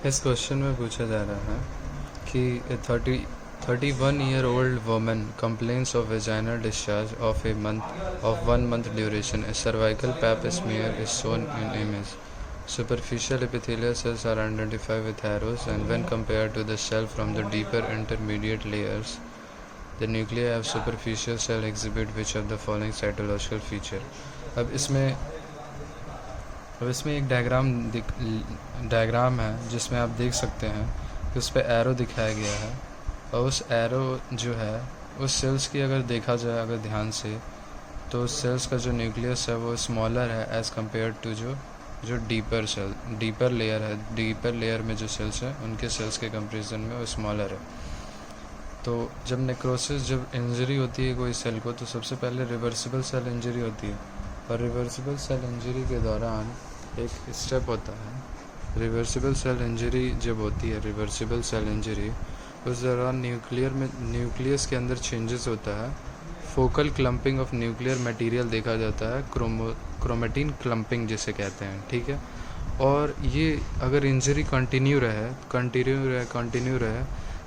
इस क्वेश्चन में पूछा जा रहा है कि 31-year-old woman complains of vaginal discharge of 1 month duration. A cervical pap smear is shown in image. Superficial epithelial cells are identified with arrows, and when compared to the cell from the deeper intermediate layers, the nuclei of superficial cell exhibit which of the following cytological feature. अब इसमें एक diagram है जिसमें आप देख सकते हैं कि उस पर एरो दिखाया गया है, और उस एरो जो है उस सेल्स की अगर देखा जाए अगर ध्यान से, तो उस सेल्स का जो न्यूक्लियस है वो स्मॉलर है एज़ कम्पेयर टू जो डीपर लेयर है। डीपर लेयर में जो सेल्स हैं उनके सेल्स के कंपेरिजन में वो स्मॉलर है। तो जब नेक्रोसिस, जब इंजरी होती है कोई सेल को, तो सबसे पहले रिवर्सिबल सेल इंजरी होती है, और रिवर्सिबल सेल इंजरी के दौरान एक स्टेप होता है। रिवर्सिबल सेल इंजरी जब होती है, रिवर्सिबल सेल इंजरी, उस दौरान न्यूक्लियस के अंदर चेंजेस होता है। Focal clumping of nuclear material देखा जाता है, क्रोमेटिन क्लम्पिंग जिसे कहते हैं, ठीक है। और ये अगर इंजरी कंटिन्यू रहे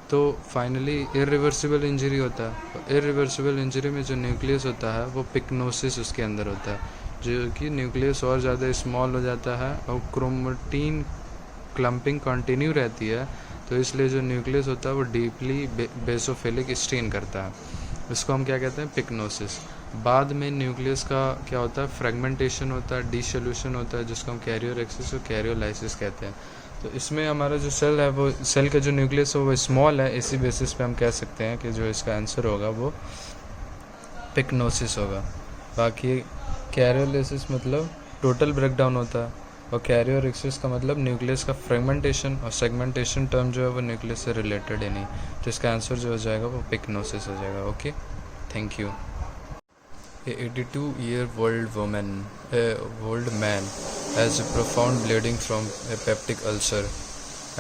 तो फाइनली इरिवर्सिबल इंजरी होता है। इरिवर्सिबल इंजरी में जो न्यूक्लियस होता है वो पिक्नोसिस उसके अंदर होता है, जो कि न्यूक्लियस और ज़्यादा स्मॉल हो जाता है, और क्रोमेटिन क्लम्पिंग कंटिन्यू रहती है, तो इसलिए जो न्यूक्लियस होता है वो डीपली बेसोफिलिक स्टेन करता है। इसको हम क्या कहते हैं, पिक्नोसिस। बाद में न्यूक्लियस का क्या होता है, फ्रेगमेंटेशन होता है, डिसोल्यूशन होता है, जिसको हम कैरियोरेक्सिस और कैरियोलाइसिस कहते हैं। तो इसमें हमारा जो सेल है वो सेल का जो न्यूक्लियस है वो स्मॉल है, इसी बेसिस पे हम कह सकते हैं कि जो इसका आंसर होगा वो पिक्नोसिस होगा। बाकी कैरियोलाइसिस मतलब टोटल ब्रेकडाउन होता है, और कैरियोरेक्सिस का मतलब न्यूक्लियस का फ्रेगमेंटेशन, और सेगमेंटेशन टर्म जो है वो न्यूक्लियस से रिलेटेड ही नहीं, तो इसका आंसर जो हो जाएगा वो पिक्नोसिस हो जाएगा। Okay, thank you. A 82-year-old man has profound bleeding from a peptic ulcer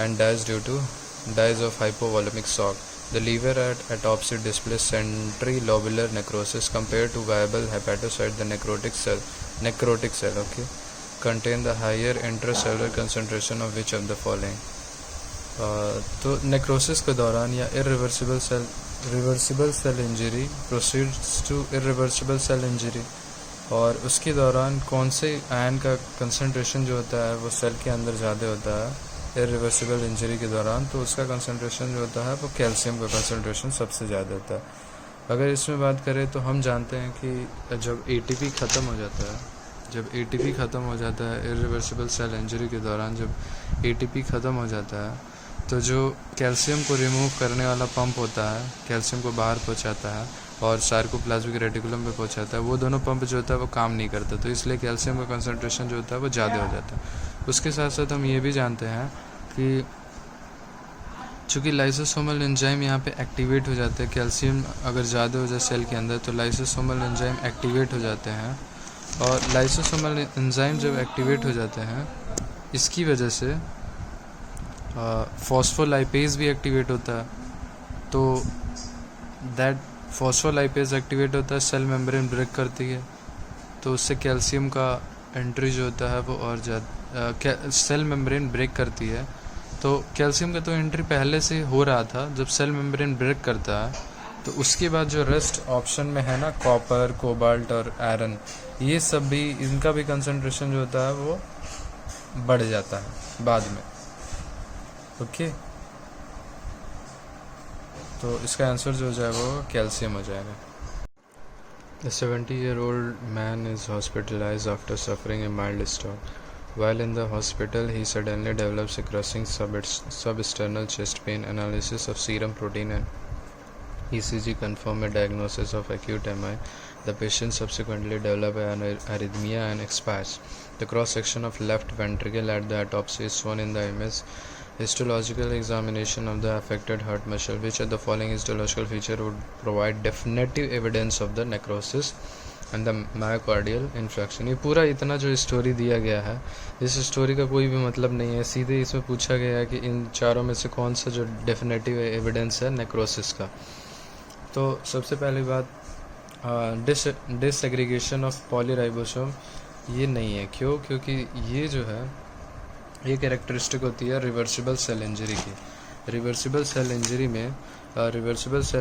and dies of hypovolemic shock. The liver at autopsy displays centrilobular necrosis. Compared to viable hepatocyte, the necrotic cell, okay, contain the higher intracellular concentration of which of the following? तो necrosis के दौरान या reversible cell injury proceeds to irreversible cell injury, और उसके दौरान कौन से ion का कंसंट्रेशन जो होता है वो सेल के अंदर ज़्यादा होता है इरिवर्सिबल इंजरी के दौरान, तो उसका कंसंट्रेशन जो होता है वो कैल्शियम का कंसंट्रेशन सबसे ज़्यादा होता है। अगर इसमें बात करें तो हम जानते हैं कि जब एटीपी ख़त्म हो जाता है इरिवर्सिबल सेल इंजरी के दौरान, जब एटीपी ख़त्म हो जाता है, तो जो कैल्शियम को रिमूव करने वाला पंप होता है, कैल्शियम को बाहर पहुंचाता है और सार्कोप्लाज्मिक रेटिकुलम में पहुंचाता है, वो दोनों पंप जो होता है वो काम नहीं करता, तो इसलिए कैल्शियम का कंसंट्रेशन जो होता है वो ज़्यादा हो जाता है। उसके साथ साथ हम ये भी जानते हैं कि चूँकि लाइसोसोमल एंजाइम यहाँ पे एक्टिवेट हो जाते हैं, कैल्शियम अगर ज़्यादा हो जाए सेल के अंदर तो लाइसोसोमल एंजाइम एक्टिवेट हो जाते हैं, और लाइसोसोमल एंजाइम जब एक्टिवेट हो जाते हैं इसकी वजह से फॉस्फोलाइपेज भी एक्टिवेट होता है। तो दैट फॉस्फोलाइपेज एक्टिवेट होता है, सेल मेम्ब्रेन ब्रेक करती है, तो उससे कैल्शियम का एंट्री जो होता है वो और ज़्यादा, सेल मेम्ब्रेन ब्रेक करती है, तो कैल्शियम का तो एंट्री पहले से हो रहा था। जब सेल मेम्ब्रेन ब्रेक करता है तो उसके बाद जो रेस्ट ऑप्शन में है ना, कॉपर, कोबाल्ट और आयरन, ये सब भी, इनका भी कंसंट्रेशन जो होता है वो बढ़ जाता है बाद में। ओके, तो इसका आंसर जो हो जाएगा वो कैल्शियम हो जाएगा। A 70-year-old man is hospitalized after suffering a mild stroke. While in the hospital, he suddenly develops a crushing substernal chest pain. Analysis of serum protein and ECG confirm a diagnosis of acute MI. The patient subsequently develops an arrhythmia and expires. The cross-section of left ventricle at the autopsy is shown in the image. Histological examination of the affected heart muscle. Which of the following histological feature would provide definitive evidence of the necrosis and the myocardial infarction? ये पूरा इतना जो story दिया गया है, इस story का कोई भी मतलब नहीं है, सीधे इसमें पूछा गया है कि इन चारों में से कौन सा जो डेफिनेटिव एविडेंस है नेक्रोसिस का। तो सबसे पहली बात, डिसएग्रीगेशन ऑफ पॉलीराइबोसोम, ये नहीं है। क्योंकि ये जो है ये कैरेक्टरिस्टिक होती है रिवर्सिबल सेल इंजरी की। रिवर्सिबल सेल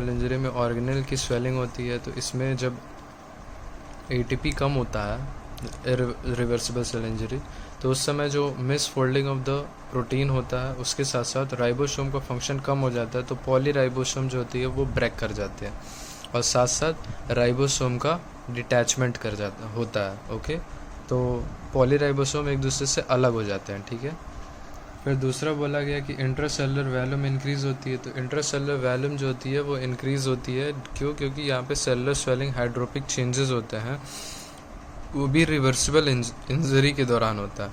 इंजरी में ऑर्गेनेल की स्वेलिंग होती है। तो इसमें जब एटीपी कम होता है रिवर्सिबल सेल इंजरी, तो उस समय जो miss folding of the protein होता है उसके साथ साथ राइबोसोम का फंक्शन कम हो जाता है, तो पॉलीराइबोसोम जो होती है वो ब्रेक कर जाते हैं और साथ साथ राइबोसोम का डिटैचमेंट होता है। ओके, तो पॉलीराइबोसोम एक दूसरे से अलग हो जाते हैं। ठीक है, फिर दूसरा बोला गया कि इंट्रासेलुलर वॉल्यूम इंक्रीज़ होती है। तो इंट्रासेलुलर वॉल्यूम जो होती है वो इंक्रीज़ होती है, क्यों? क्योंकि यहाँ पे सेलुलर स्वेलिंग हाइड्रोपिक चेंजेस होते हैं, वो भी रिवर्सिबल इंजरी के दौरान होता है।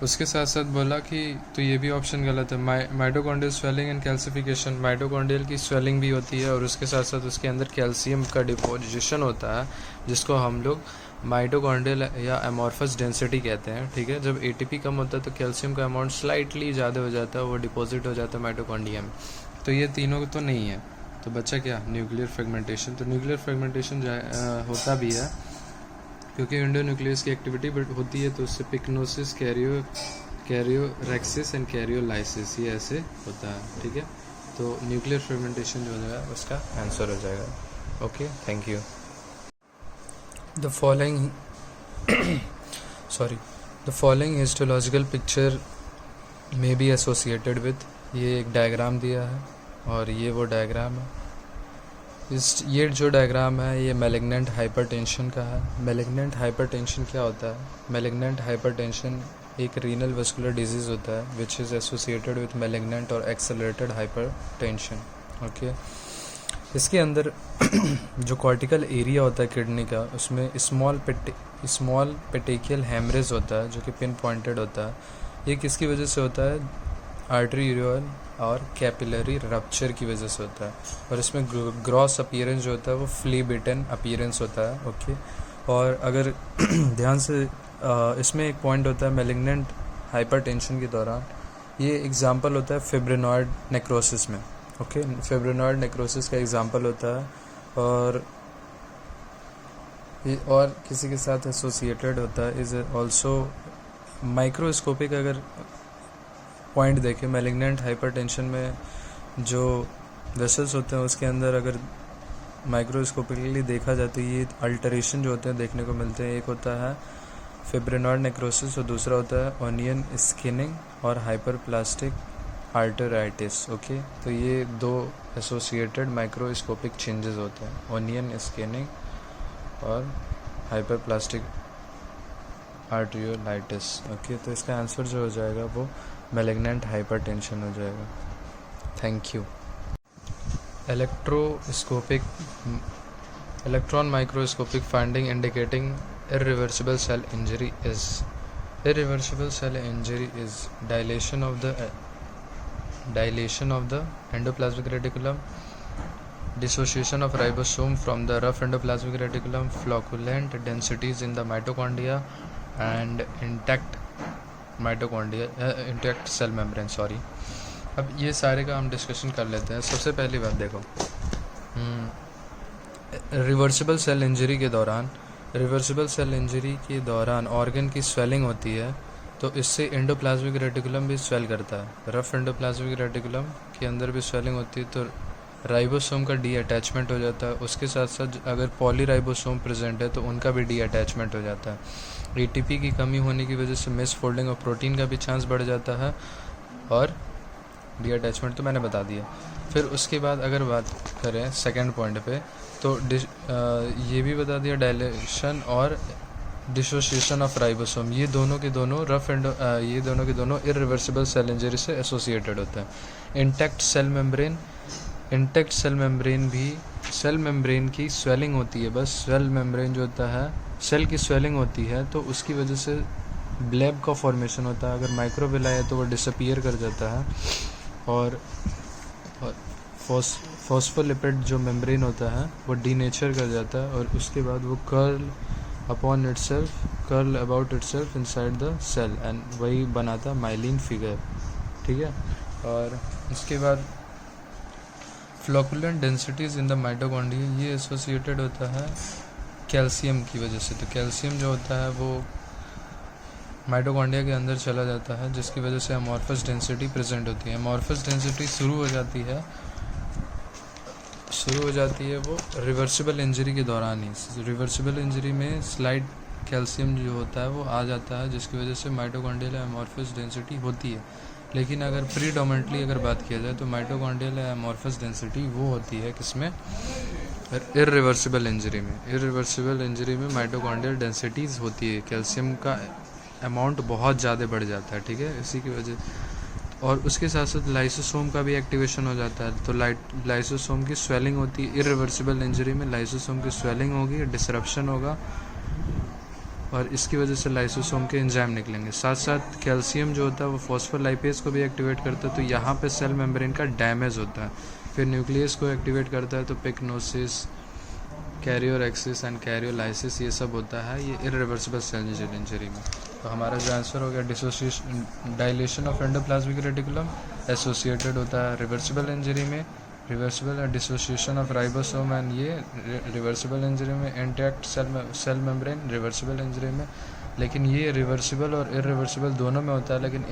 उसके साथ साथ बोला कि तो ये भी ऑप्शन गलत है। Mitochondrial swelling and calcification, mitochondrial की स्वेलिंग भी होती है और उसके साथ साथ उसके अंदर कैल्शियम का डिपोजिशन होता है, जिसको हम लोग माइटोकॉन्ड्रियल या एमॉर्फस डेंसिटी कहते हैं। ठीक है, जब एटीपी कम होता है तो कैल्शियम का अमाउंट स्लाइटली ज़्यादा हो जाता है, वो डिपॉजिट हो जाता है माइटोकॉन्ड्रिया में। तो ये तीनों तो नहीं है, तो बच्चा क्या? Nuclear fragmentation. तो न्यूक्लियर फ्रेगमेंटेशन होता भी है क्योंकि एंडोन्यूक्लियस की एक्टिविटी होती है, तो उससे पिक्नोसिस, कैरियोरेक्सिस एंड कैरियोलाइसिस ये ऐसे होता है। ठीक है, तो न्यूक्लियर फ्रेगमेंटेशन जो हो जाएगा उसका आंसर हो जाएगा। Okay, thank you. The following histological picture में बी एसोसिएटेड विथ, ये एक डायग्राम दिया है और ये वो डायग्राम है। ये जो डायग्राम है ये मैलिग्नेंट हाइपरटेंशन का है। मैलिग्नेंट हाइपरटेंशन क्या होता है? मैलिग्नेंट हाइपरटेंशन एक रीनल वस्कुलर डिजीज़ होता है which is associated with malignant और एक्सेलरेटेड हाइपरटेंशन। ओके, इसके अंदर जो कॉर्टिकल एरिया होता है किडनी का, उसमें स्मॉल पेटेकियल हेमरेज होता है जो कि पिन पॉइंटेड होता है। ये किसकी वजह से होता है? आर्टरीरियल और कैपिलरी रप्चर की वजह से होता है। और इसमें ग्रॉस अपीयरेंस जो होता है वो फ्ली बिटन अपीयरेंस होता है। ओके, और अगर ध्यान से इसमें एक पॉइंट होता है मैलिग्नेंट हाइपरटेंशन के दौरान, ये एग्जांपल होता है फिब्रिनॉइड नेक्रोसिस में। ओके, फिब्रिनॉइड नेक्रोसिस का एग्जांपल होता है और ये और किसी के साथ एसोसिएटेड होता है। Is also microscopic. अगर पॉइंट देखें मैलिग्नेंट हाइपरटेंशन में जो वेसल्स होते हैं उसके अंदर अगर माइक्रोस्कोपिकली देखा जाए तो ये अल्टरेशन जो होते हैं देखने को मिलते हैं। एक होता है फिब्रिनॉइड नेक्रोसिस और दूसरा होता है ओनियन स्किनिंग और हाइपरप्लास्टिक आर्टेराइटिस। ओके, तो ये दो एसोसिएटेड माइक्रोस्कोपिक चेंजेस होते हैं, ओनियन स्किनिंग और हाइपरप्लास्टिक आर्टेरियोलाइटिस। ओके, तो इसका आंसर जो हो जाएगा वो मैलिग्नेंट हाइपरटेंशन हो जाएगा। Thank you. Electron microscopic finding indicating irreversible cell injury is dilation of the endoplasmic reticulum, dissociation of ribosome from the rough endoplasmic reticulum, flocculent densities in the mitochondria and intact cell membrane। अब ये सारे का हम discussion कर लेते हैं। सबसे पहली बात देखो, रिवर्सिबल सेल इंजरी के दौरान ऑर्गन की स्वेलिंग होती है, तो इससे एंडोप्लाज्मिक रेटिकुलम भी स्वेल करता है। रफ एंडोप्लाज्मिक रेटिकुलम के अंदर भी स्वेलिंग होती है, तो राइबोसोम का डी अटैचमेंट हो जाता है। उसके साथ साथ अगर पॉलीराइबोसोम प्रेजेंट है तो उनका भी डी अटैचमेंट हो जाता है। एटीपी की कमी होने की वजह से मिस फोल्डिंग ऑफ प्रोटीन का भी चांस बढ़ जाता है और डी अटैचमेंट तो मैंने बता दिया। फिर उसके बाद अगर बात करें सेकेंड पॉइंट पे, तो ये भी बता दिया डायलेशन और डिसोसिएशन ऑफ राइबोसोम, ये दोनों के दोनों इरिवर्सिबल सेल इंजरी से एसोसिएटेड होते हैं। इंटैक्ट सेल मेम्ब्रेन की स्वेलिंग होती है। बस सेल मेम्ब्रेन जो होता है, सेल की स्वेलिंग होती है तो उसकी वजह से ब्लेब का फॉर्मेशन होता है। अगर माइक्रोविलाई है तो वो डिसअपीयर कर जाता है और फॉस्फोलिपिड जो मेम्ब्रेन होता है वो डीनेचर कर जाता है और उसके बाद वो curl about itself inside the cell and वही बनाता माइलिन फिगर। ठीक है, और उसके बाद flocculent densities in the mitochondria, ये एसोसिएटेड होता है कैल्शियम की वजह से। तो कैल्शियम जो होता है वो माइटोकॉन्ड्रिया के अंदर चला जाता है, जिसकी वजह से अमॉर्फस डेंसिटी प्रेजेंट होती है। अमॉर्फस डेंसिटी शुरू हो जाती है वो रिवर्सिबल इंजरी के दौरान ही। रिवर्सिबल इंजरी में स्लाइड कैल्शियम जो होता है वो आ जाता है, जिसकी वजह से माइटोकॉन्ड्रियल अमॉर्फस डेंसिटी होती है। लेकिन अगर प्रीडोमिनेंटली अगर बात किया जाए तो माइटोकॉन्ड्रियल अमॉर्फस डेंसिटी वो होती है किसमें, इर्रिवर्सिबल इंजरी में। इर्रिवर्सिबल इंजरी में माइटोकॉन्ड्रियल डेंसिटीज होती है, कैल्शियम का अमाउंट बहुत ज़्यादा बढ़ जाता है, ठीक है, इसी की वजह। और उसके साथ साथ लाइसोसोम का भी एक्टिवेशन हो जाता है, तो लाइसोसोम की स्वेलिंग होती है। इर्रिवर्सिबल इंजरी में लाइसोसोम की स्वेलिंग होगी, डिसरप्शन होगा, और इसकी वजह से लाइसोसोम के एंजाइम निकलेंगे। साथ साथ कैल्शियम जो होता है वो फॉस्फोलाइपेज को भी एक्टिवेट करता है, तो यहाँ पे सेल मेम्ब्रेन का डैमेज होता है। फिर न्यूक्लियस को एक्टिवेट करता है, तो पिक्नोसिस, कैरियोरेक्सिस एंड कैरियोलाइसिस ये सब होता है ये इर्रिवर्सिबल सेल इंजरी में। तो हमारा जो आंसर हो गया dissociation, dilation of endoplasmic reticulum associated होता है रिवर्सिबल इंजरी में। Reversible dissociation of ribosome and ये रिवर्सिबल इंजरी में। Intact cell membrane reversible injury में। लेकिन ये रिवर्सिबल और इरिवर्सिबल दोनों में होता है, लेकिन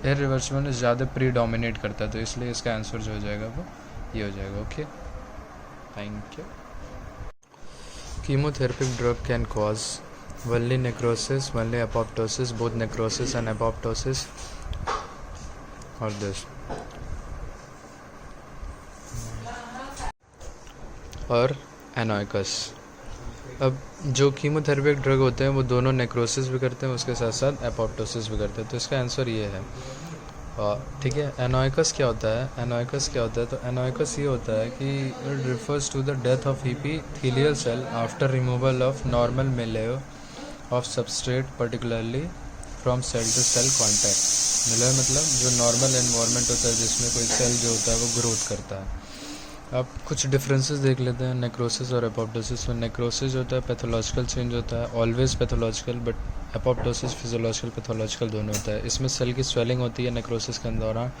इरिवर्सिबल में ज़्यादा प्रीडोमिनेट करता है, तो इसलिए इसका आंसर जो हो जाएगा वो ये हो जाएगा। Okay, thank you. कीमोथेरेपिक drug can cause only necrosis, only apoptosis, both necrosis and apoptosis, or this, और एनोइकस। अब जो कीमोथेरेपिक ड्रग होते हैं वो दोनों नेक्रोसिस भी करते हैं, उसके साथ साथ एपोप्टोसिस भी करते हैं, तो इसका आंसर ये है। ठीक है, एनोइकस क्या होता है? तो एनोइकस ये होता है कि it refers to the death of epithelial cell after removal of normal milieu of substrate, particularly from cell to cell contact. Milieu मतलब जो नॉर्मल एनवायरनमेंट होता है जिसमें कोई सेल जो होता है वो ग्रोथ करता है। अब कुछ डिफरेंसेस देख लेते हैं नेक्रोसिस और एपोप्टोसिस में। नेक्रोसिस होता है पैथोलॉजिकल चेंज होता है, always pathological, but apoptosis physiological pathological दोनों होता है। इसमें सेल की स्वेलिंग होती है नेक्रोसिस के दौरान,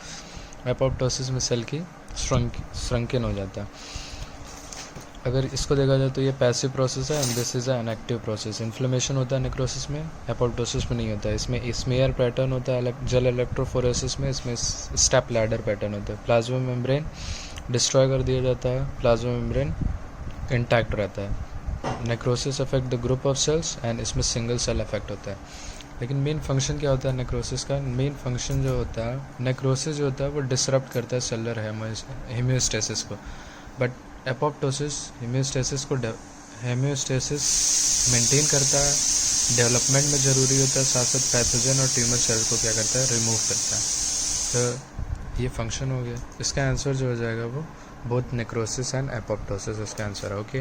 एपोप्टोसिस में सेल की श्रंकन हो जाता है। अगर इसको देखा जाए तो ये पैसिव प्रोसेस है and this is an active process. Inflammation होता है नेक्रोसिस में, एपोप्टोसिस में नहीं होता है। इसमें स्मेयर पैटर्न होता है जेल इलेक्ट्रोफोरेसिस में, इसमें स्टेप लैडर पैटर्न होता है। प्लाज्मा मेम्ब्रेन डिस्ट्रॉय कर दिया जाता है, प्लाज्मा मेम्ब्रेन इंटैक्ट रहता है। Necrosis affect the group of cells and इसमें सिंगल सेल अफेक्ट होता है। लेकिन मेन फंक्शन क्या होता है नेक्रोसिस का? मेन फंक्शन जो होता है, नेक्रोसिस जो होता है वो डिसरप्ट करता है सेलुलर हेमियोस्टेसिस को, बट एपोप्टोसिस हेमियोस्टेसिस मेंटेन करता है, डेवलपमेंट में ज़रूरी होता है, साथ साथ पैथोजन और ट्यूमर सेल को क्या करता है, रिमूव करता है। तो ये फंक्शन हो गया। इसका आंसर जो हो जाएगा वो बोथ नेक्रोसिस एंड एपोप्टोसिस इसका आंसर है। ओके।